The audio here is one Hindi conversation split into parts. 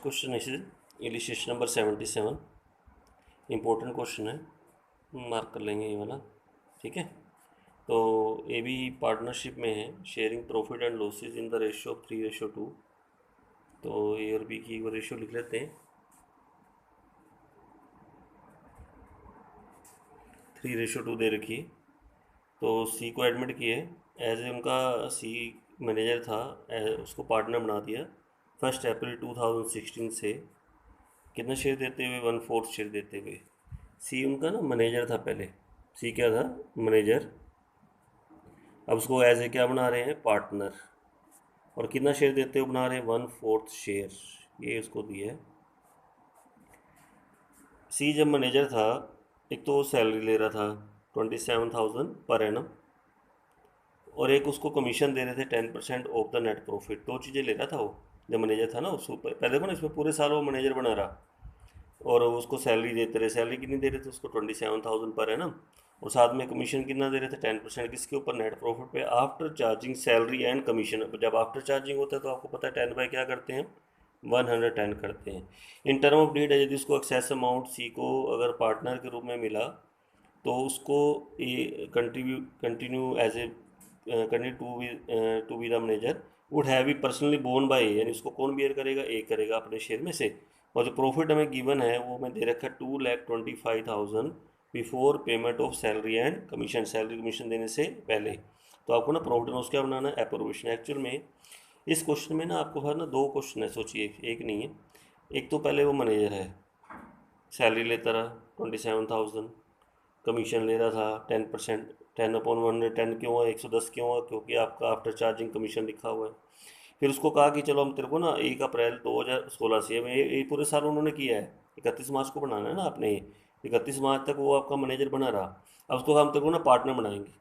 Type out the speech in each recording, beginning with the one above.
Question is illustration number 77। Important question है, मार्क कर लेंगे ये वाला। ठीक है, तो ये भी पार्टनरशिप में है, sharing profit and losses in the ratio of 3:2। तो ए और बी की वो रेशियो लिख लेते हैं, 3:2 दे रखी है। तो सी को एडमिट किए एज ए, उनका सी मैनेजर था, उसको पार्टनर बना दिया 1 अप्रैल 2016 से। कितना शेयर देते हुए? 1/4 शेयर देते हुए। सी उनका ना मैनेजर था पहले, सी क्या था? मैनेजर। अब उसको एज ए क्या बना रहे हैं? पार्टनर। और कितना शेयर देते हुए बना रहे हैं? 1/4 शेयर, ये उसको दिया है। सी जब मैनेजर था, एक तो वो सैलरी ले रहा था 27,000 पर एनम, और एक उसको कमीशन दे रहे थे 10% ऑफ द नेट प्रॉफिट। दो चीज़ें ले रहा था वो जब मैनेजर था ना। उसको पहले देखो ना, इसमें पूरे साल वो मैनेजर बना रहा, और उसको सैलरी देते रहे। सैलरी कितनी दे रहे थे उसको? 27,000 पर है ना। और साथ में कमीशन कितना दे रहे थे? 10%। किसके ऊपर? नेट प्रॉफिट पे, after charging salary and commission. जब आफ्टर चार्जिंग होता है तो आपको पता है 10 बाई क्या करते हैं? 110 करते हैं। इन टर्म ऑफ डीड है, यदि उसको एक्सेस अमाउंट सी को अगर पार्टनर के रूप में मिला, तो उसको ये continue as a continue to be the manager would have be personally borne by, यानी उसको कौन बियर करेगा? ए करेगा अपने शेयर में से। और जो प्रॉफिट हमें गिवन है वो हमें दे रखा है 2,25,000 before payment of salary and commission, salary commission देने से पहले। तो आपको ना प्रॉफिट एंड लॉस क्या बनाना है? एप्रोवेशन। एक्चुअल में इस क्वेश्चन में ना आपको हर ना दो क्वेश्चन है, सोचिए, एक नहीं है। एक तो पहले वो मैनेजर है, सैलरी लेता रहा 27,000, कमीशन ले रहा था 10%। 10/110 क्यों हुआ? 110 क्यों हुआ? क्योंकि आपका आफ्टर चार्जिंग कमीशन लिखा हुआ है। फिर उसको कहा कि चलो हम तेरे को ना 1 अप्रैल 2016 से, ये पूरे साल उन्होंने किया है, 31 मार्च को बनाना है ना आपने, 31 मार्च तक वो आपका मैनेजर बना रहा। अब उसको हम तेरे को ना पार्टनर बनाएंगे।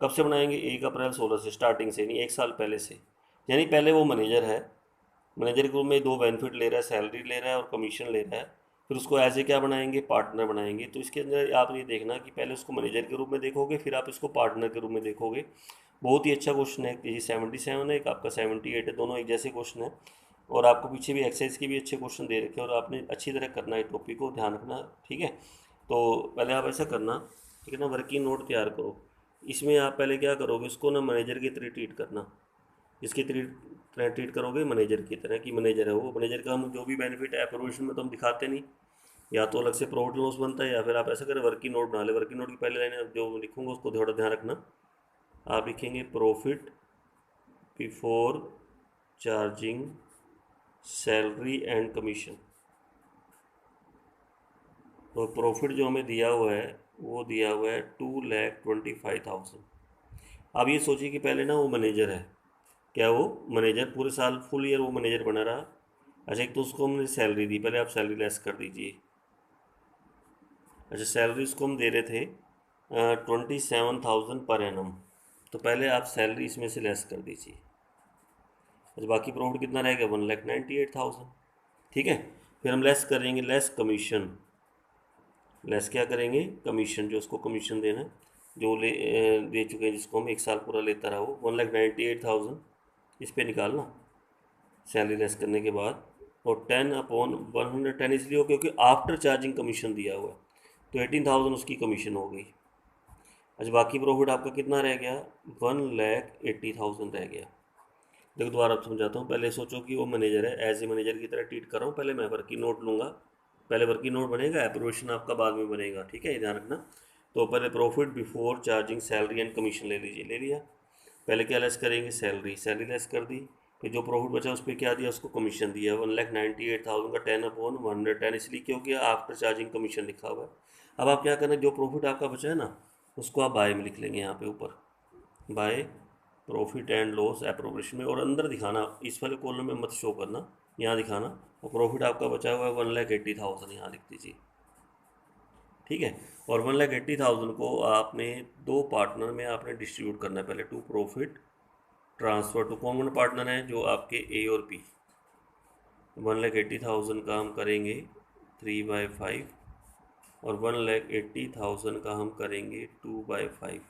कब से बनाएंगे? 1 अप्रैल 2016 से, स्टार्टिंग से, नहीं, एक साल पहले से। यानी पहले वो मैनेजर है, मैनेजर के रूप में दो बेनिफिट ले रहा है, सैलरी ले रहा है और कमीशन ले रहा है। फिर उसको ऐसे क्या बनाएंगे? पार्टनर बनाएंगे। तो इसके अंदर आप ये देखना कि पहले उसको मैनेजर के रूप में देखोगे, फिर आप इसको पार्टनर के रूप में देखोगे। बहुत ही अच्छा क्वेश्चन है। ये 77 है, एक आपका 78 है, दोनों एक जैसे क्वेश्चन है। और आपको पीछे भी एक्सरसाइज के भी अच्छे क्वेश्चन दे रखे हैं, और आपने अच्छी तरह करना है, टॉपिक को ध्यान रखना। ठीक है, तो पहले आप ऐसा करना, ठीक है ना, वर्किंग नोट तैयार करो। इसमें आप पहले क्या करोगे? इसको ना मैनेजर की तरह ट्रीट करना। इसकी तरह ट्रीट करोगे मैनेजर की तरह, कि मैनेजर है वो, मैनेजर का हम जो भी बेनिफिट है अप्रोवेशन में तो हम दिखाते नहीं। या तो अलग से प्रॉफिट लॉस बनता है, या फिर आप ऐसा करें वर्किंग नोट बना ले। वर्किंग नोट की पहले लाइन जो लिखूंगा उसको थोड़ा ध्यान रखना। आप लिखेंगे profit before charging salary and commission. तो प्रॉफिट जो हमें दिया हुआ है वो दिया हुआ है 2,25,000। अब ये सोचिए कि पहले ना वो मैनेजर है, क्या वो मैनेजर पूरे साल फुल ईयर वो मैनेजर बना रहा। अच्छा, एक तो उसको हमने सैलरी दी, पहले आप सैलरी लेस कर दीजिए। अच्छा, सैलरी उसको हम दे रहे थे 27,000 पर एनम, तो पहले आप सैलरी इसमें से लेस कर दीजिए। अच्छा, बाकी प्रॉफिट कितना रहेगा? 1,98,000। ठीक है, फिर हम लेस करेंगे, लेस कमीशन। लेस क्या करेंगे? कमीशन, जो उसको कमीशन देना है, जो दे चुके हैं, जिसको हम एक साल पूरा लेता रहा, वो 1,98,000 इस पर निकालना सैलरी लेस करने के बाद। और 10/110 इसलिए हो क्योंकि आफ्टर चार्जिंग कमीशन दिया हुआ है, तो 18,000 उसकी कमीशन हो गई। अच्छा, बाकी प्रॉफिट आपका कितना रह गया? 1,80,000 रह गया। देखो दोबारा आप समझाता हूँ, पहले सोचो कि वो मैनेजर है, एज ए मैनेजर की तरह ट्रीट कर रहा हूँ। पहले मैं वर्किंग नोट लूँगा, पहले वर्किंग नोट बनेगा, अप्रोवेशन आपका बाद में बनेगा। ठीक है, ये ध्यान रखना। तो पहले profit before charging salary and commission ले लीजिए, ले लिया। पहले क्या लेस करेंगे? सैलरी, सैलरी लेस कर दी। फिर जो प्रॉफिट बचा उस पर क्या दिया? उसको कमीशन दिया 1,98,000 का 10/110, इसलिए क्योंकि आफ्टर चार्जिंग कमीशन लिखा हुआ है। अब आप क्या करना, जो प्रॉफिट आपका बचा है ना, उसको आप बाय में लिख लेंगे यहाँ पे ऊपर, by profit and loss appropriation में, और अंदर दिखाना, इस वाले कॉलम में मत शो करना, यहाँ दिखाना। और प्रॉफिट आपका बचा हुआ है 1,80,000, यहाँ लिख दीजिए। ठीक है, और 1,80,000 को आपने दो पार्टनर में आपने डिस्ट्रीब्यूट करना है। पहले to profit transfer to common partner हैं जो आपके ए और बी। 1,80,000 का हम करेंगे 3/5, और 1,80,000 का हम करेंगे 2/5।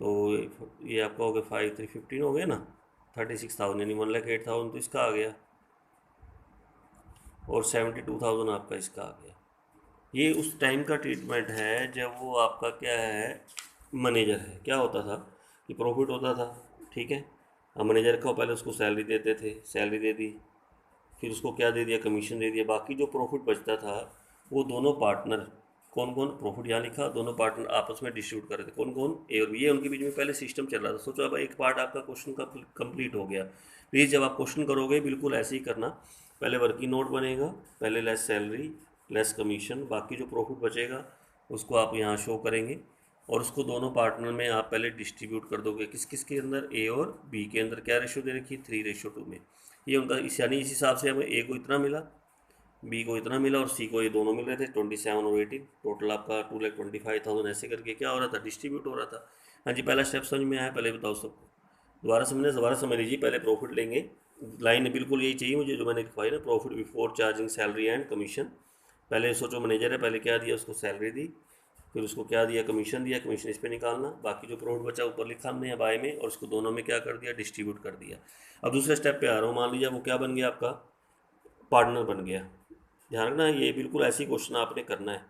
तो ये आपका हो गया 5 3 15 हो गया ना, 36,000, यानी 1,08,000 तो इसका आ गया। और 72,000 आपका इसका आ गया। ये उस टाइम का ट्रीटमेंट है जब वो आपका क्या है, मैनेजर है। क्या होता था कि प्रॉफिट होता था, ठीक है, हम मैनेजर को पहले उसको सैलरी देते थे, सैलरी दे दी, फिर उसको क्या दे दिया, कमीशन दे दिया, बाकी जो प्रॉफिट बचता था वो दोनों पार्टनर, कौन कौन, प्रॉफिट यहाँ लिखा, दोनों पार्टनर आपस में डिस्ट्रीब्यूट कर रहे थे, कौन कौन, ए और बी। ये उनके बीच में पहले सिस्टम चल रहा था। सोचो अब एक पार्ट आपका क्वेश्चन का कंप्लीट हो गया। प्लीज़ जब आप क्वेश्चन करोगे बिल्कुल ऐसे ही करना, पहले वर्किंग नोट बनेगा, पहले लेस सैलरी लेस कमीशन, बाकी जो प्रॉफिट बचेगा उसको आप यहाँ शो करेंगे, और उसको दोनों पार्टनर में आप पहले डिस्ट्रीब्यूट कर दोगे। किस किस के अंदर, ए और बी के अंदर। क्या रेशो दे रखी है, 3:2 में। ये उनका यानी इस हिसाब से हमें ए को इतना मिला, बी को इतना मिला और सी को ये दोनों मिल रहे थे, 27 और 18, टोटल आपका 2,25,000 ऐसे करके क्या हो रहा था, डिस्ट्रीब्यूट हो रहा था। हाँ जी, पहला स्टेप समझ में आया, पहले बताओ सबको। दोबारा समझ लीजिए, पहले प्रॉफिट लेंगे, लाइन बिल्कुल यही चाहिए मुझे जो मैंने लिखवाई ना, profit before charging salary and commission. पहले सोचो मैनेजर है, पहले क्या दिया उसको, सैलरी दी, फिर उसको क्या दिया, कमीशन दिया, कमीशन इस पे निकालना, बाकी जो प्रॉफिट बचा ऊपर लिखा हमने या बाय में, और उसको दोनों में क्या कर दिया, डिस्ट्रीब्यूट कर दिया। अब दूसरे स्टेप पे आ रहा हूँ, मान लीजिए वो क्या बन गया आपका, पार्टनर बन गया। ध्यान रखना ये बिल्कुल ऐसी क्वेश्चन आपने करना है,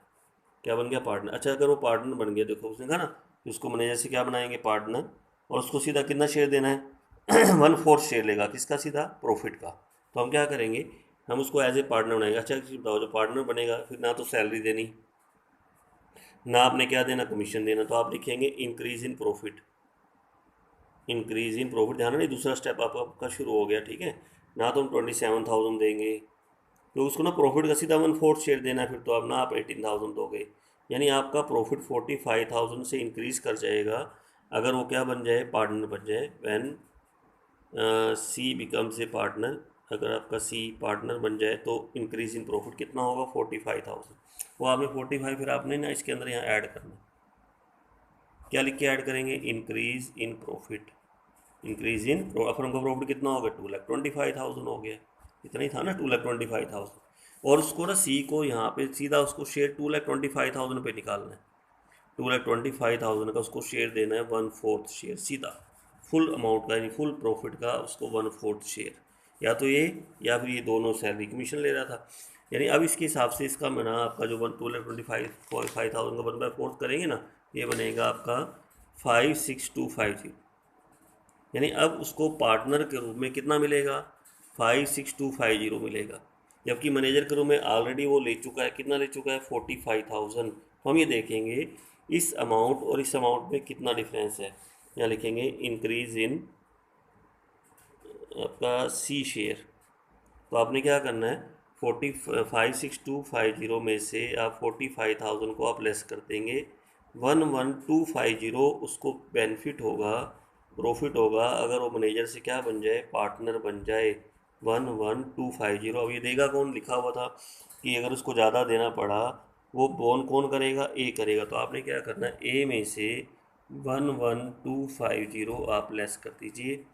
क्या बन गया, पार्टनर। अच्छा अगर वो पार्टनर बन गया, देखो उसने कहा ना कि उसको मैनेजर से क्या बनाएंगे, पार्टनर, और उसको सीधा कितना शेयर देना है 1/4 शेयर लेगा, किसका, सीधा प्रॉफिट का। तो हम क्या करेंगे, हम उसको एज ए पार्टनर बनाएंगे। अच्छा बताओ, जो पार्टनर बनेगा फिर ना तो सैलरी देनी, ना आपने क्या देना, कमीशन देना, तो आप लिखेंगे increase in profit, increase in profit. ध्यान नहीं, दूसरा स्टेप आपका शुरू हो गया, ठीक है। ना तो हम 27,000 देंगे, तो उसको ना प्रॉफिट का सीधा 1/4 शेयर देना है, फिर तो अब ना आप 18,000 दोगे, यानी आपका प्रॉफिट 45,000 से इंक्रीज कर जाएगा अगर वो क्या बन जाए, पार्टनर बन जाए, when she becomes a partner. अगर आपका सी पार्टनर बन जाए तो इंक्रीज इन प्रॉफिट कितना होगा, 45,000। वो आपने 45 फिर आपने ना इसके अंदर यहाँ ऐड करना, क्या लिख के ऐड करेंगे, increase in profit, increase in अपन का प्रॉफिट कितना हो गया, 2,25,000 हो गया, इतना ही था ना, 2,25,000। और उसको ना सी को यहाँ पे सीधा उसको शेयर 2,25,000 पे निकालना है, 2,25,000 का उसको शेयर देना है, 1/4 शेयर सीधा, फुल अमाउंट का यानी फुल प्रॉफिट का उसको 1/4 शेयर, या तो ये या फिर ये दोनों सैलरी कमीशन ले रहा था। यानी अब इसके हिसाब से इसका बना आपका जो 2,25,000 का 1/4 करेंगे ना, ये बनेगा आपका 5,6,250। यानी अब उसको पार्टनर के रूप में कितना मिलेगा, 5,6,250 मिलेगा, जबकि मैनेजर के रूप में ऑलरेडी वो ले चुका है, कितना ले चुका है, 45,000। तो हम ये देखेंगे इस अमाउंट और इस अमाउंट में कितना डिफरेंस है, यहाँ लिखेंगे इंक्रीज इन आपका सी शेयर। तो आपने क्या करना है, 5,6,250 में से आप 45,000 को आप लेस कर देंगे, 11,250 उसको बेनिफिट होगा, प्रॉफिट होगा अगर वो मैनेजर से क्या बन जाए, पार्टनर बन जाए, 11,250। अब ये देगा कौन, लिखा हुआ था कि अगर उसको ज़्यादा देना पड़ा वो बोन कौन करेगा, ए करेगा। तो आपने क्या करना है, ए में से 11,250 आप लेस कर दीजिए,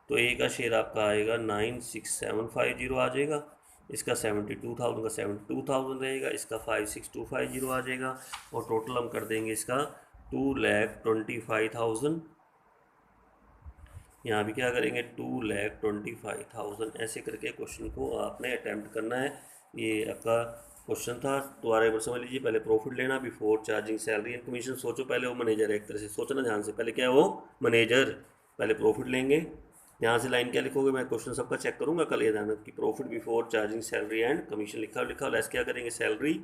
तो ए का शेयर आपका आएगा 9,6,750 आ जाएगा, इसका 72,000 का 72,000 रहेगा, इसका 5,6,250 आ जाएगा, और टोटल हम कर देंगे इसका 2,25,000। यहाँ भी क्या करेंगे, 2,25,000 ऐसे करके क्वेश्चन को आपने अटैम्प्ट करना है। ये आपका क्वेश्चन था, दोबारा एक बार समझ लीजिए। पहले प्रॉफिट लेना before charging salary and commission. सोचो पहले वो मैनेजर है, एक तरह से सोचना ध्यान से, पहले क्या है वो मैनेजर, पहले प्रॉफिट लेंगे। यहाँ से लाइन क्या लिखोगे, मैं क्वेश्चन सबका चेक करूँगा कल, ये ध्यान कि profit before charging salary and commission लिखा लिखा, लेस क्या करेंगे, सैलरी,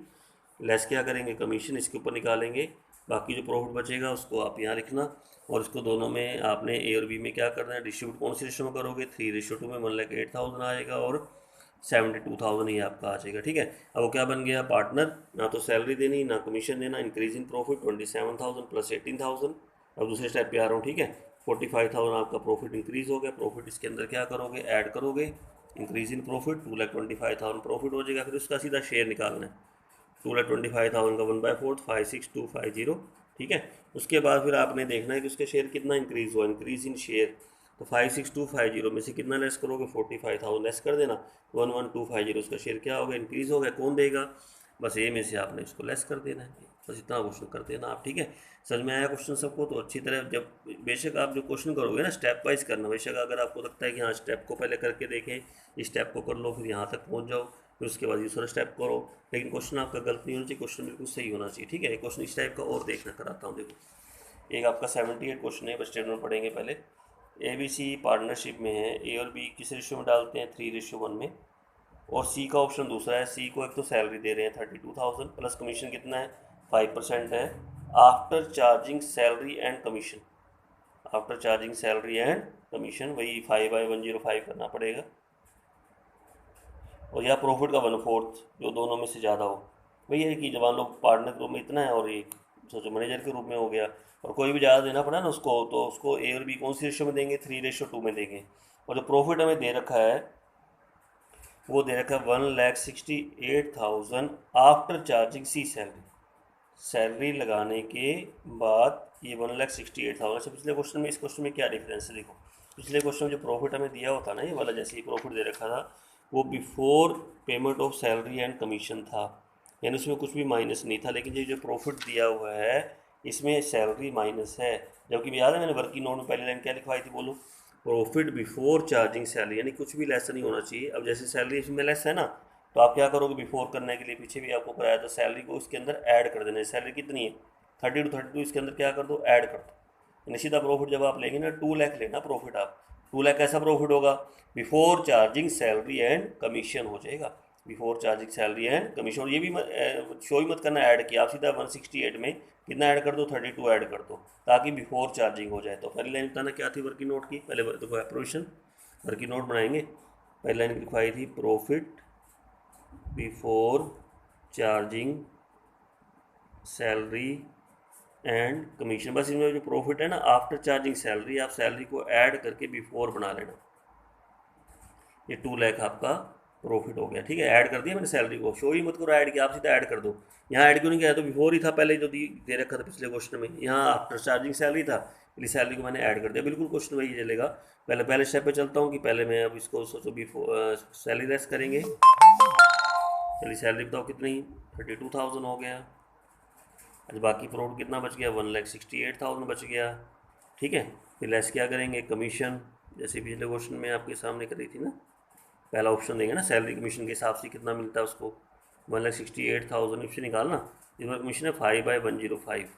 लेस क्या करेंगे, कमीशन, इसके ऊपर निकालेंगे, बाकी जो प्रॉफिट बचेगा उसको आप यहाँ लिखना, और इसको दोनों में आपने ए और बी में क्या करना है, डिस्ट्रीब्यूट कौन सी रेशो में करोगे, 3:2 में, 1,08,000 आएगा और 72,000 ही आपका आ जाएगा, ठीक है। अब वो क्या बन गया, पार्टनर, ना तो सैलरी देनी ना कमीशन देना, इंक्रीज इन प्रॉफिट 27,000 प्लस 18,000। अब दूसरे स्टेप पे आ रहा हूँ, ठीक है। 45,000 आपका प्रॉफिट इंक्रीज हो गया, प्रॉफिट इसके अंदर क्या करोगे, ऐड करोगे, इंक्रीज इन प्रॉफिट 2,25,000 प्रॉफिट हो जाएगा, फिर उसका सीधा शेयर निकालना है, 2,25,000 का 1/4 5,6,250, ठीक है। उसके बाद फिर आपने देखना है कि उसके शेयर कितना इंक्रीज हुआ, इंक्रीज इन शेयर, तो 5,6,250 में से कितना लेस करोगे, 45,000 लेस कर देना, 11,250 उसका शेयर क्या हो गया, इंक्रीज हो गया, कौन देगा, बस ए में से आपने इसको लेस कर देना है, बस इतना क्वेश्चन कर देना आप, ठीक है। समझ में आया क्वेश्चन सबको, तो अच्छी तरह जब बेशक आप जो क्वेश्चन करोगे ना स्टेप वाइज करना, बेशक अगर आपको लगता है कि हाँ स्टेप को पहले करके देखें, इस स्टेप को कर लो फिर यहाँ तक पहुँच जाओ, फिर उसके बाद दूसरा स्टेप करो। लेकिन क्वेश्चन आपका गलत नहीं होना चाहिए, क्वेश्चन बिल्कुल सही होना चाहिए, ठीक है। क्वेश्चन इस टाइप का और देखना कराता हूँ। देखो, एक आपका 78 क्वेश्चन है, बस स्टेटमेंट पढ़ेंगे पहले। ABC पार्टनरशिप में है, A और B किस रेशियो में डालते हैं, 3:1 में। और C का ऑप्शन दूसरा है, C को एक तो सैलरी दे रहे हैं 32,000 प्लस कमीशन कितना है, 5% है। After charging salary and commission, after charging salary and commission वही 5/105 करना पड़ेगा। और या प्रॉफिट का 1/4 जो दोनों में से ज़्यादा हो। वही है कि जब हम लोग पार्टनर के रूप में इतना है और एक सोचो मैनेजर के रूप में हो गया, और कोई भी ज़्यादा देना पड़ा ना उसको, तो उसको A और B कौन सी रेशो में देंगे, 3:2 में देंगे। और जो प्रॉफिट हमें दे रखा है वो दे रखा है 1,68,000 after charging C salary, salary लगाने के बाद ये 1,68,000। अच्छा, पिछले क्वेश्चन में इस क्वेश्चन में क्या डिफरेंस है, देखो पिछले क्वेश्चन में जो प्रॉफिट हमें दिया होता ना, ये वाला जैसे ही प्रॉफिट दे रखा था, वो before payment of salary and commission था, यानी उसमें कुछ भी माइनस नहीं था। लेकिन ये जो प्रॉफिट दिया हुआ है इसमें सैलरी माइनस है। जबकि याद है मैंने वर्किंग नोट में पहली लाइन क्या लिखवाई थी, बोलो, प्रॉफिट बिफोर चार्जिंग सैलरी, यानी कुछ भी लेस नहीं होना चाहिए। अब जैसे सैलरी इसमें लेस है ना, तो आप क्या करोगे, बिफोर करने के लिए पीछे भी आपको कराया था, सैलरी को उसके अंदर ऐड कर देना है। सैलरी कितनी है, 30 to 32, इसके अंदर क्या कर दो, ऐड कर दो। यानी सीधा प्रॉफिट जब आप लेंगे ना, 2 लाख लेना प्रॉफिट आप। 2 लाख कैसा प्रॉफिट होगा, before charging salary and commission हो जाएगा, before charging salary and commission. और ये भी शो ही मत करना ऐड किया, आप सीधा 168 में कितना ऐड कर दो, 32 ऐड कर दो, ताकि बिफोर चार्जिंग हो जाए। तो पहली लाइन बताना क्या थी वर्किंग नोट की, पहले देखो प्रोविजन वर्किंग नोट बनाएंगे। पहली लाइन लिखवाई थी profit before charging salary and commission. बस इसमें जो प्रॉफिट है ना, आफ्टर चार्जिंग सैलरी, आप सैलरी को ऐड करके बिफोर बना लेना। ये 2 लाख आपका प्रॉफिट हो गया, ठीक है। ऐड कर दिया मैंने सैलरी को, शो ही मत करो ऐड किया, आप सीधा ऐड कर दो। यहाँ ऐड क्यों नहीं किया, तो बिफोर ही था पहले जो दे रखा था पिछले क्वेश्चन में, यहाँ आफ्टर चार्जिंग सैलरी था, इसलिए सैलरी को मैंने ऐड कर दिया। बिल्कुल क्वेश्चन वही चलेगा। पहले पहले स्टेप पे चलता हूँ कि पहले मैं अब इसको सोचो बिफोर सैलरी लेस करेंगे। चलिए सैलरी बताओ कितनी, 32,000 हो गया। अच्छा, बाकी प्रॉफिट कितना बच गया, 1,68,000 बच गया, ठीक है। फिर लेस क्या करेंगे, कमीशन, जैसे पिछले क्वेश्चन में आपके सामने करी थी ना, पहला ऑप्शन देंगे ना, सैलरी कमीशन के हिसाब से कितना मिलता है उसको, 1,68,000 इससे निकालना। इस बार कमीशन है 5/105,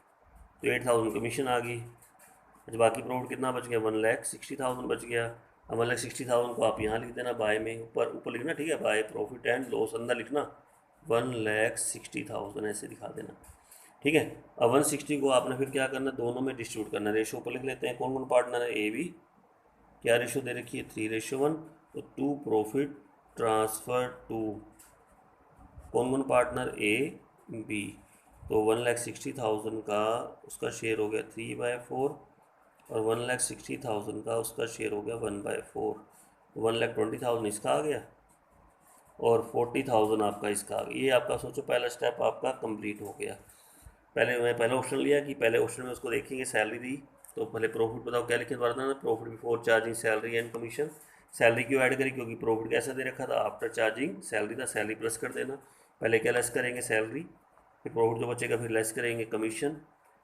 तो 8,000 कमीशन आ गई। अच्छा, बाकी प्रॉफिट कितना बच गया, 1,60,000 बच गया। अब 1,60,000 को आप यहाँ लिख देना बाय में, ऊपर ऊपर लिखना, ठीक है, बाय प्रॉफिट एंड लॉस, अंदर लिखना 1,60,000 ऐसे दिखा देना, ठीक है। अब 160 को आपने फिर क्या करना, दोनों में डिस्ट्रीब्यूट करना। रेशो पर लिख लेते हैं, कौन कौन पार्टनर है, ए बी, क्या रेशो दे रखी है, 3:1। तो 2 प्रॉफिट ट्रांसफर टू कौन कौन पार्टनर, ए बी। तो 1,60,000 का उसका शेयर हो गया 3/4, और 1,60,000 का उसका शेयर हो गया 1/4। 1,20,000 इसका आ गया और 40,000 आपका इसका आ गया। ये आपका सोचो पहला स्टेप आपका कंप्लीट हो गया। पहले मैं पहला ऑप्शन लिया कि पहले ऑप्शन में उसको देखेंगे सैलरी दी, तो पहले प्रॉफिट बताओ क्या लिखे दोबारा ना, profit before charging salary and commission. Salary क्यों ऐड करी, क्योंकि प्रॉफिट कैसा दे रखा था, आफ्टर चार्जिंग सैलरी था, सैलरी प्लस कर देना। पहले क्या लेस करेंगे, सैलरी, फिर प्रॉफिट जो बचेगा फिर लेस करेंगे कमीशन,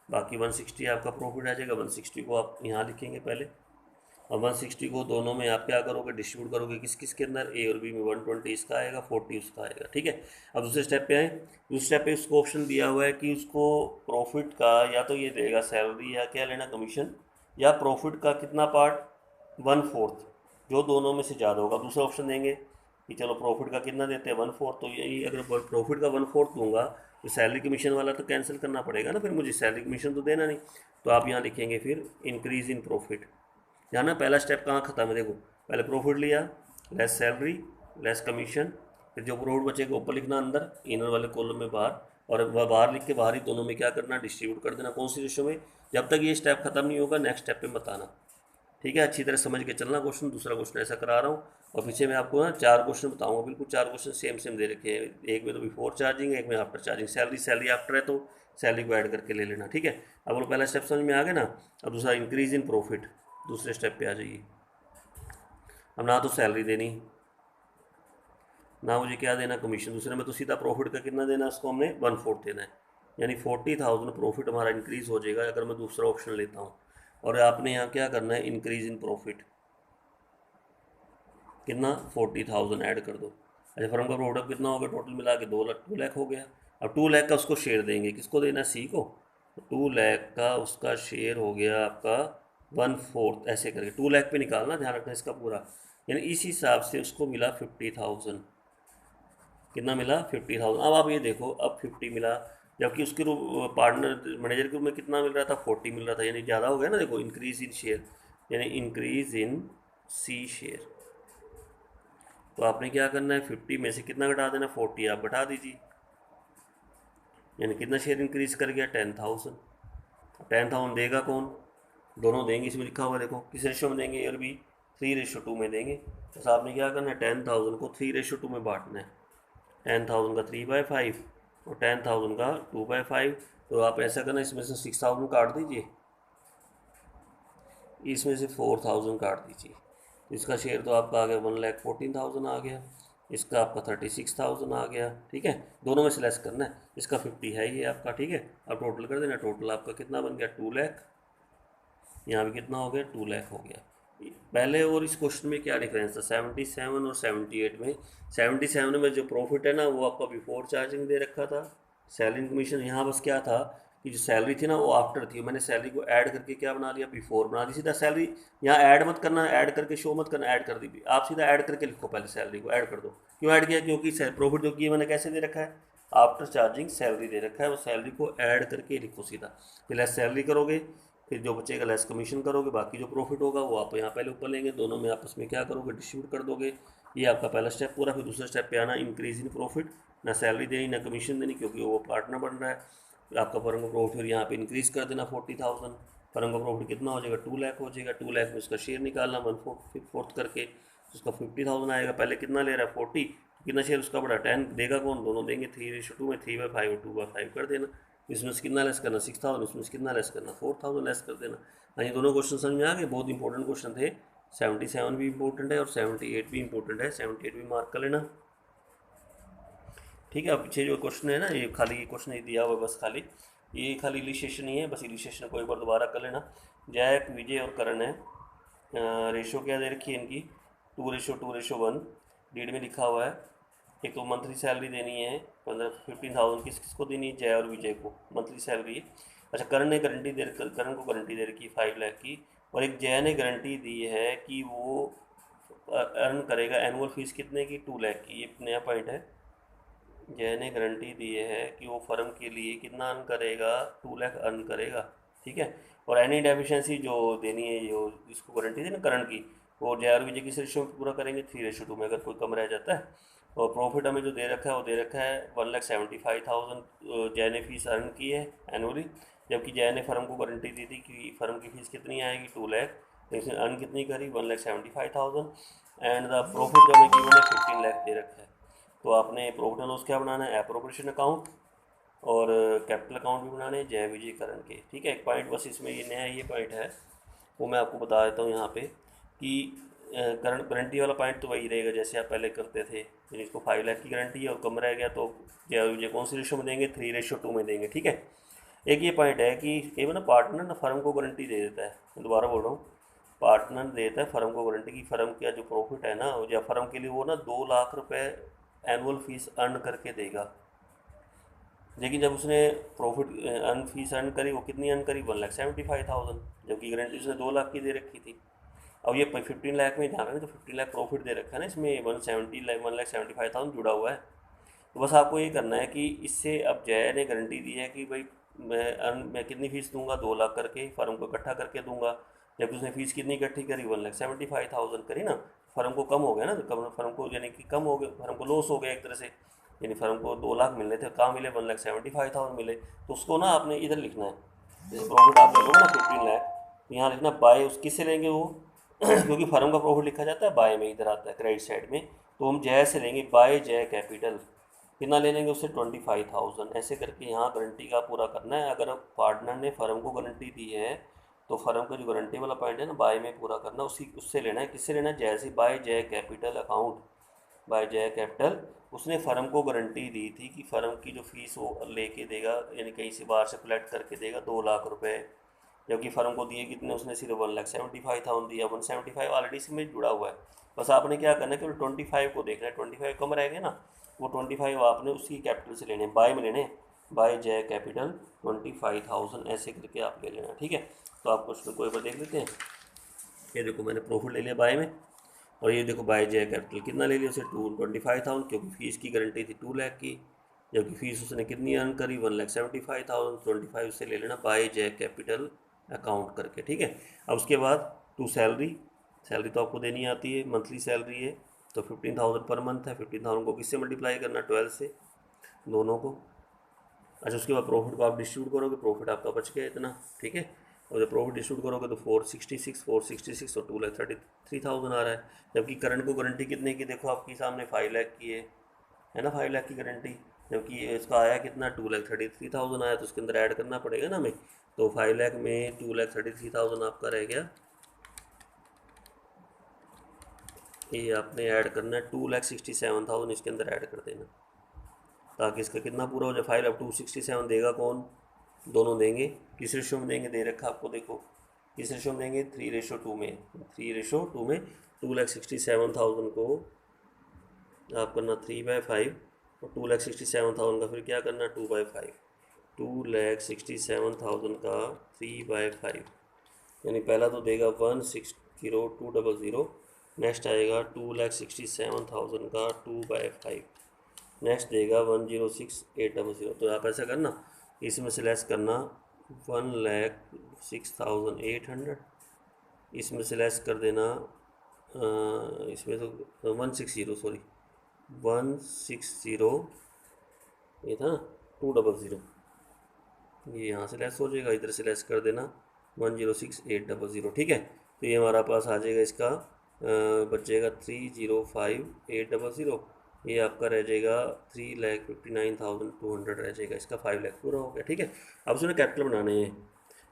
बाकी 160 आपका प्रॉफिट आ जाएगा। 160 को आप यहाँ लिखेंगे पहले, और 160 को दोनों में आप क्या करोगे, डिस्ट्रीब्यूट करोगे किस किस के अंदर, ए और बी में। 120 इसका आएगा, 40 उसका आएगा, ठीक है। अब दूसरे स्टेप पे आए, दूसरे स्टेप पे उसको ऑप्शन दिया हुआ है कि उसको प्रॉफिट का या तो ये देगा सैलरी या क्या लेना, कमीशन, या प्रॉफिट का कितना पार्ट, 1/4, जो दोनों में से ज़्यादा होगा। दूसरा ऑप्शन देंगे कि चलो प्रॉफिट का कितना देते हैं, 1/4, तो यही अगर प्रॉफिट का 1/4 दूंगा तो सैलरी कमीशन वाला तो कैंसिल करना पड़ेगा ना, फिर मुझे सैलरी कमीशन तो देना नहीं। तो आप यहाँ लिखेंगे फिर इंक्रीज इन प्रॉफिट। यहाँ ना पहला स्टेप कहाँ खत्म है, देखो पहले प्रॉफिट लिया, लेस सैलरी, लेस कमीशन, फिर जो प्रॉफिट बचेगा ऊपर लिखना अंदर, इनर वाले कॉलम में बाहर, और वह बाहर लिख के बाहर ही दोनों में क्या करना, डिस्ट्रीब्यूट कर देना। कौन सी रेशो में, जब तक ये स्टेप खत्म नहीं होगा नेक्स्ट स्टेप पे बताना, ठीक है। अच्छी तरह समझ के चलना क्वेश्चन। दूसरा क्वेश्चन ऐसा करा रहा हूँ, और पीछे मैं आपको ना 4 क्वेश्चन बताऊंगा, बिल्कुल 4 क्वेश्चन सेम सेम दे रखे हैं। एक में तो बिफोर चार्जिंग है, एक में after charging. Salary salary after है तो सैलरी को ऐड करके ले लेना, ठीक है। अब वो पहला स्टेप समझ में आ गया ना। अब दूसरा इंक्रीज इन प्रॉफिट, दूसरे स्टेप पे आ जाइए। अब ना तो सैलरी देनी, ना मुझे क्या देना, कमीशन। दूसरे में तो सीधा प्रॉफिट का कितना देना, उसको हमने 1/4 देना है, यानी 40,000 प्रॉफिट हमारा इंक्रीज़ हो जाएगा अगर मैं दूसरा ऑप्शन लेता हूँ। और आपने यहाँ क्या करना है, इंक्रीज इन प्रॉफिट कितना, 40,000 ऐड कर दो। अच्छा, फर्म का प्रोडक्ट कितना हो गया, टोटल मिला के 2 लाख हो गया। अब 2 लाख का उसको शेयर देंगे, किसको देना है, सी को। 2 लाख का उसका शेयर हो गया आपका 1/4, ऐसे करके 2 लाख पे निकालना, ध्यान रखना इसका पूरा। यानी इस हिसाब से उसको मिला 50,000। कितना मिला, 50,000। अब आप ये देखो, अब 50 मिला, जबकि उसके रूप पार्टनर मैनेजर के रूप में कितना मिल रहा था, 40 मिल रहा था, यानी ज़्यादा हो गया ना। देखो, इंक्रीज इन शेयर, यानी इंक्रीज इन सी शेयर। तो आपने क्या करना है, 50 में से कितना घटा देना, 40 आप घटा दीजिए। यानी कितना शेयर इंक्रीज कर गया, 10,000। 10,000 देगा कौन, दोनों देंगे, इसमें लिखा हुआ देखो किस रेशो में देंगे, और भी 3:2 में देंगे। तो आपने क्या करना है, 10,000 को 3:2 में बांटना है। 10,000 का 3/5 और 10,000 का 2/5। तो आप ऐसा करना, इसमें से 6,000 काट दीजिए, इसमें से 4,000 काट दीजिए। तो इसका शेयर तो आपका आ गया 1,14,000 आ गया, इसका आपका 36,000 आ गया। ठीक है, दोनों में से लेस करना है, इसका 50 है ये आपका। ठीक है, अब टोटल कर देना, टोटल आपका कितना बन गया, 2 लाख। यहाँ भी कितना हो गया, 2 लाख हो गया। पहले और इस क्वेश्चन में क्या डिफरेंस था, 77 और 78 में। 77 में जो प्रॉफिट है ना, वो आपका बिफोर चार्जिंग दे रखा था, सैलरी कमीशन। यहाँ बस क्या था कि जो सैलरी थी ना वो आफ्टर थी, मैंने सैलरी को ऐड करके क्या बना लिया, बिफोर बना दी। सीधा सैलरी यहाँ ऐड मत करना, ऐड करके शो मत करना, ऐड कर दी, आप सीधा ऐड करके लिखो, पहले सैलरी को ऐड कर दो। क्यों ऐड किया, क्योंकि प्रॉफिट जो किया मैंने कैसे दे रखा है, आफ्टर चार्जिंग सैलरी दे रखा है, वो सैलरी को ऐड करके लिखो सीधा। फिर लेस सैलरी करोगे, फिर जो बचेगा लेस कमीशन करोगे, बाकी जो प्रॉफिट होगा वो आप यहाँ पहले ऊपर लेंगे, दोनों में आपस में क्या करोगे, डिस्ट्रीब्यूट कर दोगे। ये आपका पहला स्टेप पूरा। फिर दूसरे स्टेप पे आना, इंक्रीज इन प्रॉफिट, ना सैलरी देनी ना कमीशन देनी, क्योंकि वो पार्टनर बन रहा है। फिर आपका फर्म का प्रॉफिट फिर यहाँ पे इंक्रीज कर देना 40,000। फर्म का प्रॉफिट कितना हो जाएगा, 2 लाख हो जाएगा। 2 लाख में उसका शेयर निकालना 1/4 करके, उसका 50,000 आएगा। पहले कितना ले रहा है, 40, कितना शेयर उसका बड़ा, 10 देगा कौन, दोनों देंगे। 3:2 में 3/5 और 2/5 कर देना। इसमें से कितना लेस करना, 6,000, इसमें से कितना लेस करना, 4,000 लेस कर देना। हाँ, ये दोनों क्वेश्चन समझ में आ गए, बहुत इंपॉर्टेंट क्वेश्चन थे। 77 भी इंपॉर्टेंट है और 78 भी इंपॉर्टेंट है, 78 भी मार्क कर लेना। ठीक है, अब पीछे जो क्वेश्चन है ना, ये खाली ये क्वेश्चन ही दिया हुआ है बस, खाली ये खाली इलिस्ट्रेशन ही है, बस इलिस्ट्रेशन को एक बार दोबारा कर लेना। जैक, विजय और करण है, रेशो क्या दे रखी है इनकी, 2:2:1। डीड में लिखा हुआ है, एक तो मंथली सैलरी देनी है 15,000, किस किस को देनी है, जय और विजय को मंथली सैलरी। अच्छा, करण ने गारंटी दे, करण को गारंटी दे रखी है 5 लाख की, और एक जय ने गारंटी दी है कि वो अर्न करेगा एनुअल फीस कितने की, 2 लाख की। ये नया पॉइंट है, जय ने गारंटी दी है कि वो फर्म के लिए कितना अर्न करेगा, 2 लाख अर्न करेगा। ठीक है, और एनी डेफिशिएंसी जो देनी है, जो जिसको गारंटी दी ना करण की, वो जय और विजय किस रेशो में पूरा करेंगे, 3:2 में, अगर कोई कम रह जाता है। और प्रॉफिट हमें जो दे रखा है वो दे रखा है 1,75,000 जय ने फीस अर्न की है एनुअली, जबकि जय ने फर्म को गारंटी दी थी कि फर्म की फीस कितनी आएगी, 2 लाख। तो इसने अर्न कितनी करी, 1,75,000। एंड द प्रॉफिट जो हमें गिवन है 15 लाख दे रखा है। तो आपने प्रॉफिट एंड लॉस क्या बनाना है, एप्रोप्रिएशन अकाउंट और कैपिटल अकाउंट भी बनाने हैं जय विजय करण के। ठीक है, एक पॉइंट बस इसमें ये नया ये पॉइंट है, वो मैं आपको बता देता हूँ यहाँ पे कि करंट गारंटी वाला पॉइंट तो वही रहेगा जैसे आप पहले करते थे। यानी इसको 5 लाख की गारंटी है और कम रह गया तो जय विजय कौन सी रेशो में देंगे, 3:2 में देंगे। ठीक है, एक ये पॉइंट है कि ये ना पार्टनर ना फर्म को गारंटी दे देता है, मैं दोबारा बोल रहा हूँ, पार्टनर देता है फर्म को गारंटी की फर्म का जो प्रॉफिट है ना, या फर्म के लिए वो ना 2 लाख रुपए एनुअल फीस अर्न करके देगा। लेकिन जब उसने प्रॉफिट अर्न फीस अर्न करी, वो कितनी अर्न करी, 1,75,000, जबकि गारंटी उसने 2 लाख की दे रखी थी। अब ये 15 लाख में ध्यान रखें, तो 15 लाख प्रॉफिट दे रखा है ना, इसमें 1,75,000 जुड़ा हुआ है। तो बस आपको ये करना है कि इससे अब जय ने गारंटी दी है कि भाई मैं कितनी फ़ीस दूंगा, 2 लाख करके फर्म को इकट्ठा करके दूंगा। जब उसने फ़ीस कितनी इकट्ठी करी, 1,75,000 करी ना, फर्म को कम हो गया ना, तो फर्म को यानी कि कम हो गया, फर्म को लॉस हो गया एक तरह से। यानी फर्म को 2 लाख मिलने थे, कहाँ मिले, 1,75,000 मिले। तो उसको ना आपने इधर लिखना है, जैसे प्रॉफिट आप ले लो ना 15 लाख, तो यहाँ लिखना बाय, उस किससे लेंगे वो क्योंकि फर्म का प्रॉफिट लिखा जाता है बाय में, इधर आता है क्रेडिट साइड में, तो हम जय से लेंगे, बाय जय कैपिटल। कितना ले लेंगे उससे, 25,000। ऐसे करके यहाँ गारंटी का पूरा करना है। अगर पार्टनर ने फर्म को गारंटी दी है तो फर्म का जो गारंटी वाला पॉइंट है ना, बाय में पूरा करना, उसी उससे लेना है। किससे लेना है, जैसे बाय जय कैपिटल अकाउंट, बाय जय कैपिटल। उसने फर्म को गारंटी दी थी कि फर्म की जो फीस वो लेके देगा, यानी कहीं से बाहर से कलेक्ट करके देगा 2 लाख रुपए, जबकि फर्म को दिए कितने, उसने सिर्फ 1,75,000 दिया। 175 ऑलरेडी इसमें जुड़ा हुआ है, बस आपने क्या करना है कि 25 को देखना है, 25 कम रह गए ना, वो 25 आपने उसकी कैपिटल से लेने, बाय में लेने, बाय जय कैपिटल 25,000 ऐसे करके आप ले लेना, ठीक है। तो आप क्वेश्चन को एक बार देख लेते हैं। ये देखो मैंने प्रॉफिट ले लिया बाय में, और ये देखो बाय जय कैपिटल कितना ले लिया उसे, 25,000, क्योंकि फीस की गारंटी थी 2 लाख की, जबकि फीस उसने कितनी अर्न करी 1,75,000, 25 से ले लेना बाय जय कैपिटल अकाउंट करके, ठीक है। अब उसके बाद टू सैलरी, सैलरी तो आपको देनी आती है, मंथली सैलरी है तो 15,000 पर मंथ है, 15,000 को किससे मल्टीप्लाई करना, 12 से, दोनों को। अच्छा उसके बाद प्रॉफिट को आप डिस्ट्रीब्यूट करोगे, प्रॉफिट आपका बच गया इतना, ठीक है। और जब प्रॉफिट डिस्ट्रीब्यूट करोगे तो 466 और 2,33,000 आ रहा है, जबकि करंट को गारंटी कितने की देखो आपके सामने 5 लाख की है ना, 5 लाख की गारंटी, जबकि इसका आया कितना 2,33,000 आया, तो उसके अंदर ऐड करना पड़ेगा ना हमें। तो 5 लाख में 2,33,000 आपका रह गया, ये आपने ऐड करना है 2,67,000 इसके अंदर ऐड कर देना, ताकि इसका कितना पूरा हो जाए 5 अब 267 देगा कौन, दोनों देंगे, किस रेशो में देंगे, दे रखा आपको देखो, किस रेशो में देंगे 3:2 में, 3:2 में 2,67,000 को आप करना 3/5, और 2,67,000 का फिर क्या करना 2/5, 2,67,000 का 3/5, यानी पहला तो देगा 1,60,200, नेक्स्ट आएगा 2,67,000 का 2/5, नेक्स्ट देगा 1,06,800। तो आप ऐसा करना, इसमें से लेस करना 1,06,800, इसमें से लेस कर देना इसमें तो 160, सॉरी 160, ये था 200, ये यहाँ से लेस हो जाएगा, इधर से लेस कर देना 1,06,800, ठीक है। तो ये हमारा पास आ जाएगा, इसका बचेगा 3,05,800, ये आपका रह जाएगा 3,59,200 रह जाएगा, इसका 5 लाख पूरा हो गया, ठीक है। अब उसमें कैपिटल बनाने हैं।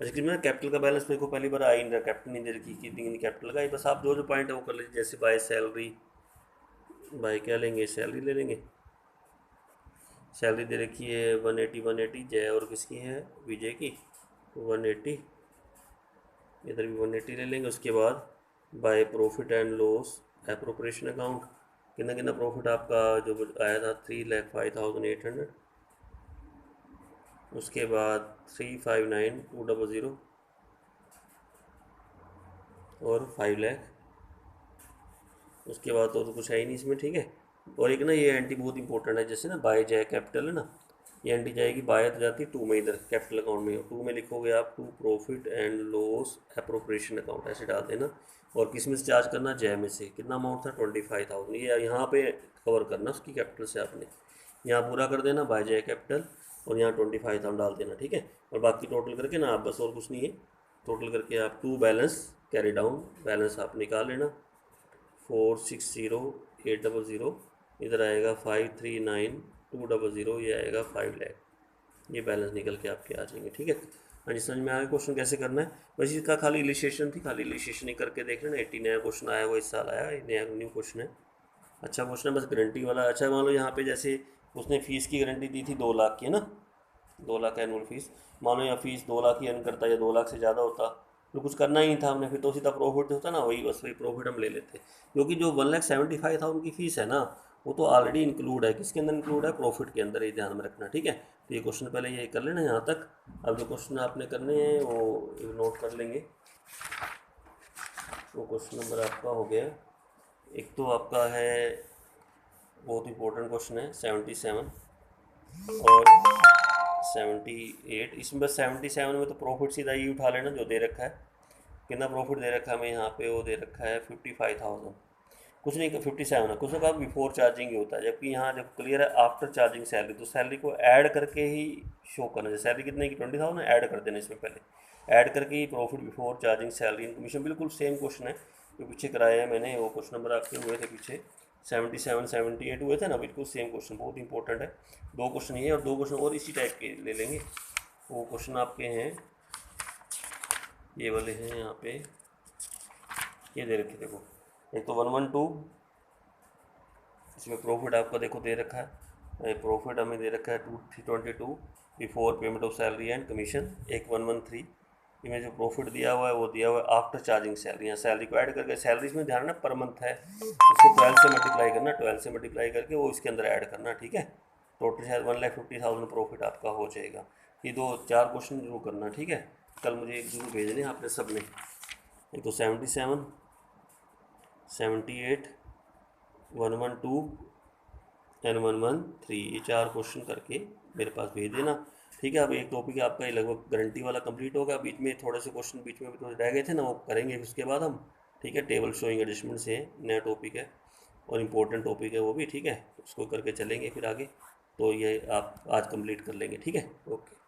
अच्छा कि मैं कैपिटल का बैलेंस मेरे को पहली बार आई नहीं रहा, कैपिटल नहीं दे रखी, कितनी कैपिटल का, बस आप जो जो पॉइंट है वो कर लीजिए, जैसे बाय सैलरी, बाय क्या लेंगे, सैलरी ले लेंगे, सैलरी दे रखी है 180 जय और किसकी है, विजय की 180, इधर भी 180 ले लेंगे। उसके बाद by profit and loss appropriation account, कितना कितना प्रॉफिट आपका जो आया था 3,05,800, उसके बाद 359,200 और 5 लाख, उसके बाद तो कुछ है ही नहीं इसमें, ठीक है। और एक ना ये एंट्री बहुत इंपॉर्टेंट है, जैसे ना बाय जाए कैपिटल है ना, ये एंट्री जाएगी, बाय तो जाती है 2 में, इधर कैपिटल अकाउंट में 2 में लिखोगे आप, to profit and loss appropriation account ऐसे डाल देना, और किस में से चार्ज करना, जय में से, कितना अमाउंट था 25,000, ये यहाँ पे कवर करना उसकी कैपिटल से आपने, यहाँ पूरा कर देना बाय जय कैपिटल, और यहाँ 25,000 डाल देना, ठीक है। और बाकी टोटल करके ना आप बस, और कुछ नहीं है, टोटल करके आप to balance carry down balance आप निकाल लेना, 460,800, इधर आएगा 539,200, ये आएगा 5 लाख, ये बैलेंस निकल के आपके आ जाएंगे, ठीक है। हाँ जी, समझ में आया क्वेश्चन कैसे करना है। बस इसका खाली इलिस्ट्रेशन थी, खाली इलिस्ट्रेशन ही करके देख लेना। 80 नया क्वेश्चन आया हुआ इस साल आया, नया न्यू क्वेश्चन है, अच्छा क्वेश्चन है, बस गारंटी वाला। अच्छा मान लो यहाँ पे जैसे उसने फीस की गारंटी दी थी 2 लाख की, है ना, 2 लाख एनुअल फीस, मान लो यहाँ फीस 2 लाख ही अर्न करता या 2 लाख से ज़्यादा होता, तो कुछ करना ही नहीं था हमने, फिर तो सीधा प्रॉफिट होता ना, वही बस वही प्रॉफिट हम ले लेते, क्योंकि जो 1,75,000 की फ़ीस है ना, वो तो ऑलरेडी इंक्लूड है, किसके अंदर इंक्लूड है, प्रॉफिट के अंदर, ही ध्यान में रखना, ठीक है। तो ये क्वेश्चन पहले ये कर लेना यहाँ तक। अब जो क्वेश्चन आपने करने हैं वो नोट कर लेंगे। वो क्वेश्चन नंबर आपका हो गया, एक तो आपका है बहुत इंपॉर्टेंट क्वेश्चन है 77 और 78, इसमें बस 77 में तो प्रॉफिट सीधा ही उठा लेना जो दे रखा है, कितना प्रॉफिट दे रखा है हमें यहाँ पे, वो दे रखा है 55,000, कुछ नहीं 57 है, कुछ ना कहा बिफोर चार्जिंग ही होता है, जबकि यहाँ जब क्लियर है आफ्टर चार्जिंग सैलरी, तो सैलरी को ऐड करके ही शो करना है, सैलरी कितने की 20,000 ऐड कर देना इसमें पहले, ऐड करके ही profit before charging salary and commission, बिल्कुल सेम क्वेश्चन है जो पीछे कराया है मैंने, वो क्वेश्चन नंबर आपके हुए थे पीछे 77 78 हुए थे ना, बिल्कुल सेम क्वेश्चन, बहुत इंपॉर्टेंट है। 2 क्वेश्चन ये और 2 क्वेश्चन और इसी टाइप के ले लेंगे। वो क्वेश्चन आपके हैं ये वाले हैं, यहाँ पे ये दे रखे देखो, एक तो 112, इसमें प्रॉफिट आपका देखो दे रखा है, प्रॉफिट हमें दे रखा है 322 before payment of salary and commission, एक 113 इनमें जो प्रॉफिट दिया हुआ है वो दिया हुआ है आफ्टर चार्जिंग सैलरी। यहाँ सैलरी को ऐड करके, सैलरीज में ध्यान रखना पर मंथ है, इसको 12 से मल्टीप्लाई करना, 12 से मल्टीप्लाई करके वो इसके अंदर ऐड करना, ठीक है। टोटल शायद 1,50,000 प्रॉफिट आपका हो जाएगा। ये 2-4 क्वेश्चन जरूर करना, ठीक है। कल मुझे एक जरूर भेजने आपने सब में, एक तो 77, 78, 112 एंड 113, ये 4 क्वेश्चन करके मेरे पास भेज देना, ठीक है। अब एक टॉपिक आपका ये लगभग गारंटी वाला कंप्लीट होगा। बीच में थोड़े से क्वेश्चन बीच में भी थोड़े रह गए थे ना, वो करेंगे उसके बाद हम, ठीक है। टेबल शोइंग एडजस्टमेंट से नया टॉपिक है और इम्पोर्टेंट टॉपिक है वो भी, ठीक है। उसको करके चलेंगे फिर आगे। तो ये आप आज कंप्लीट कर लेंगे, ठीक है। ओके।